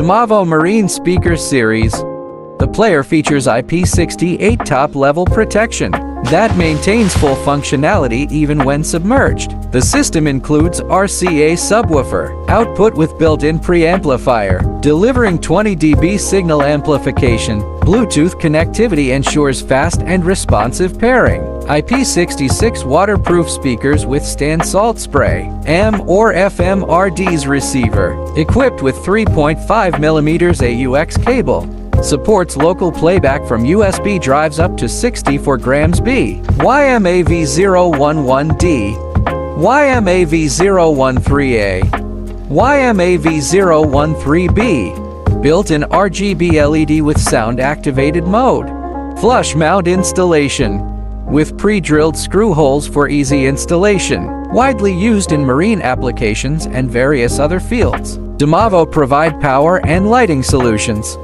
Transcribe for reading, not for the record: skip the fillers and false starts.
DeMavo Marine Speaker Series. The player features IP68 top-level protection that maintains full functionality even when submerged. The system includes RCA subwoofer output with built-in preamplifier, delivering 20 dB signal amplification. Bluetooth connectivity ensures fast and responsive pairing. IP66 waterproof speakers withstand salt spray. AM or FM RD's receiver, equipped with 3.5mm AUX cable. Supports local playback from USB drives up to 64 grams B. YMAV011D, YMAV013A, YMAV013B. Built-in RGB LED with sound-activated mode. Flush mount installation with pre-drilled screw holes for easy installation. Widely used in marine applications and various other fields. DeMavo provide power and lighting solutions.